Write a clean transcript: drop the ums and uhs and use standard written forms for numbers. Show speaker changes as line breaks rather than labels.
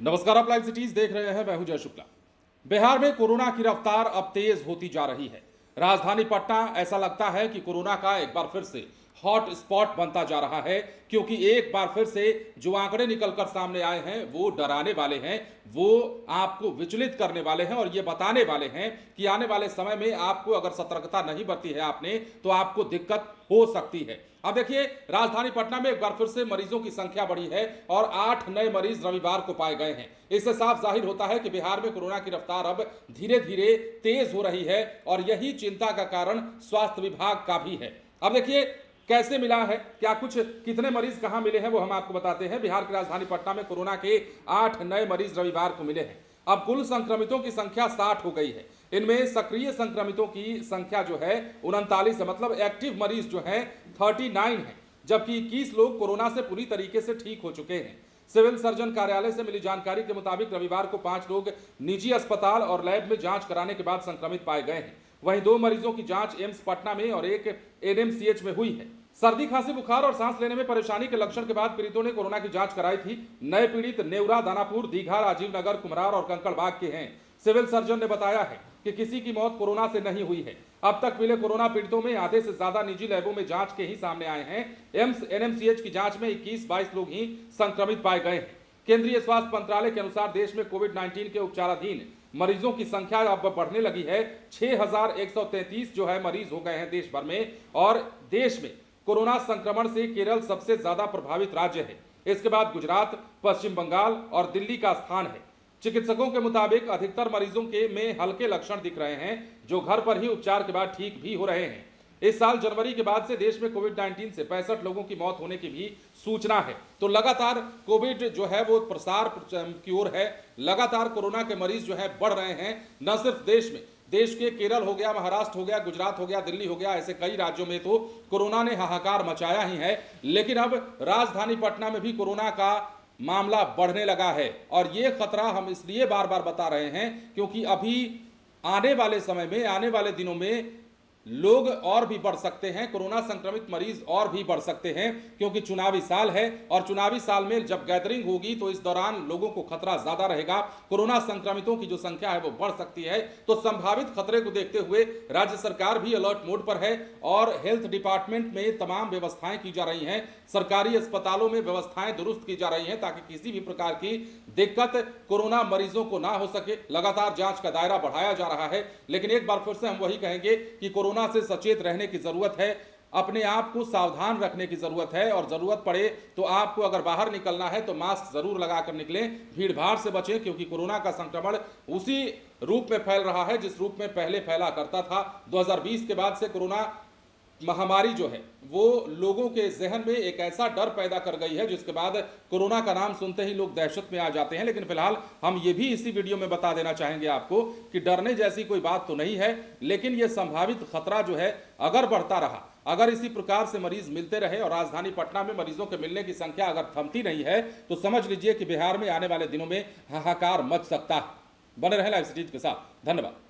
नमस्कार, आप live cities देख रहे हैं। मैं हूं जय शुक्ला। बिहार में कोरोना की रफ्तार अब तेज होती जा रही है। राजधानी पटना ऐसा लगता है कि कोरोना का एक बार फिर से हॉट स्पॉट बनता जा रहा है, क्योंकि एक बार फिर से जो आंकड़े निकलकर सामने आए हैं वो डराने वाले हैं, वो आपको विचलित करने वाले हैं और ये बताने वाले हैं कि आने वाले समय में आपको अगर सतर्कता नहीं बरती है आपने तो आपको दिक्कत हो सकती है। अब देखिए, राजधानी पटना में एक बार फिर से मरीजों की संख्या बढ़ी है और 8 नए मरीज रविवार को पाए गए हैं। इससे साफ जाहिर होता है कि बिहार में कोरोना की रफ्तार अब धीरे धीरे तेज हो रही है और यही चिंता का कारण स्वास्थ्य विभाग का भी है। अब देखिए कैसे मिला है, क्या कुछ कितने मरीज कहां मिले हैं वो हम आपको बताते हैं। बिहार की राजधानी पटना में कोरोना के 8 नए मरीज रविवार को मिले हैं। अब कुल संक्रमितों की संख्या 60 हो गई है। इनमें सक्रिय संक्रमितों की संख्या जो है 39 है, मतलब एक्टिव मरीज जो है 39 है, जबकि 21 लोग कोरोना से पूरी तरीके से ठीक हो चुके हैं। सिविल सर्जन कार्यालय से मिली जानकारी के मुताबिक रविवार को 5 लोग निजी अस्पताल और लैब में जांच कराने के बाद संक्रमित पाए गए हैं। वहीं 2 मरीजों की जांच एम्स पटना में और एक एनएमसीएच में हुई है। सर्दी, खांसी, बुखार और सांस लेने में परेशानी के लक्षण के बाद पीड़ितों ने कोरोना की जांच कराई थी। नए पीड़ित नेवरा, दानापुर, दीघा, राजीव नगर, कुम्हरार और कंकड़बाग के हैं। सिविल सर्जन ने बताया है कि किसी की मौत कोरोना से नहीं हुई है। अब तक मिले कोरोना पीड़ितों में आधे से ज्यादा निजी लैबों में जांच के ही सामने आए हैं। एम्स एनएमसीएच की जांच में 21-22 लोग ही संक्रमित पाए गए हैं। केंद्रीय स्वास्थ्य मंत्रालय के अनुसार देश में कोविड-19 के उपचाराधीन मरीजों की संख्या अब बढ़ने लगी है। 6133 जो है मरीज हो गए हैं देश भर में, और देश में कोरोना संक्रमण से केरल सबसे ज्यादा प्रभावित राज्य है। इसके बाद गुजरात, पश्चिम बंगाल और दिल्ली का स्थान है। चिकित्सकों के मुताबिक अधिकतर मरीजों के में हल्के लक्षण दिख रहे हैं, जो घर पर ही उपचार के बाद ठीक भी हो रहे हैं। इस साल जनवरी के बाद से देश में कोविड-19 से 65 लोगों की मौत होने की भी सूचना है। तो लगातार कोविड जो है वो प्रसार की ओर है। लगातार कोरोना के मरीज जो है बढ़ रहे हैं। न सिर्फ देश में, देश के केरल हो गया, महाराष्ट्र हो गया, गुजरात हो गया, दिल्ली हो गया, ऐसे कई राज्यों में तो कोरोना ने हाहाकार मचाया ही है। लेकिन अब राजधानी पटना में भी कोरोना का मामला बढ़ने लगा है और ये खतरा हम इसलिए बार बार बता रहे हैं क्योंकि अभी आने वाले समय में, आने वाले दिनों में लोग और भी बढ़ सकते हैं, कोरोना संक्रमित मरीज और भी बढ़ सकते हैं, क्योंकि चुनावी साल है और चुनावी साल में जब गैदरिंग होगी तो इस दौरान लोगों को खतरा ज्यादा रहेगा। कोरोना संक्रमितों की जो संख्या है वो बढ़ सकती है। तो संभावित खतरे को देखते हुए राज्य सरकार भी अलर्ट मोड पर है और हेल्थ डिपार्टमेंट में तमाम व्यवस्थाएं की जा रही हैं। सरकारी अस्पतालों में व्यवस्थाएं दुरुस्त की जा रही हैं ताकि किसी भी प्रकार की दिक्कत कोरोना मरीजों को ना हो सके। लगातार जांच का दायरा बढ़ाया जा रहा है, लेकिन एक बार फिर से हम वही कहेंगे कि कोरोना से सचेत रहने की जरूरत है, अपने आप को सावधान रखने की जरूरत है और जरूरत पड़े तो आपको अगर बाहर निकलना है तो मास्क जरूर लगाकर निकलें, भीड़ भाड़ से बचें, क्योंकि कोरोना का संक्रमण उसी रूप में फैल रहा है जिस रूप में पहले फैला करता था। 2020 के बाद से कोरोना महामारी जो है वो लोगों के जहन में एक ऐसा डर पैदा कर गई है जिसके बाद कोरोना का नाम सुनते ही लोग दहशत में आ जाते हैं। लेकिन फिलहाल हम ये भी इसी वीडियो में बता देना चाहेंगे आपको कि डरने जैसी कोई बात तो नहीं है, लेकिन ये संभावित खतरा जो है अगर बढ़ता रहा, अगर इसी प्रकार से मरीज मिलते रहे और राजधानी पटना में मरीजों के मिलने की संख्या अगर थमती नहीं है तो समझ लीजिए कि बिहार में आने वाले दिनों में हाहाकार मच सकता है। बने रहे लाइव सिटीज के साथ। धन्यवाद।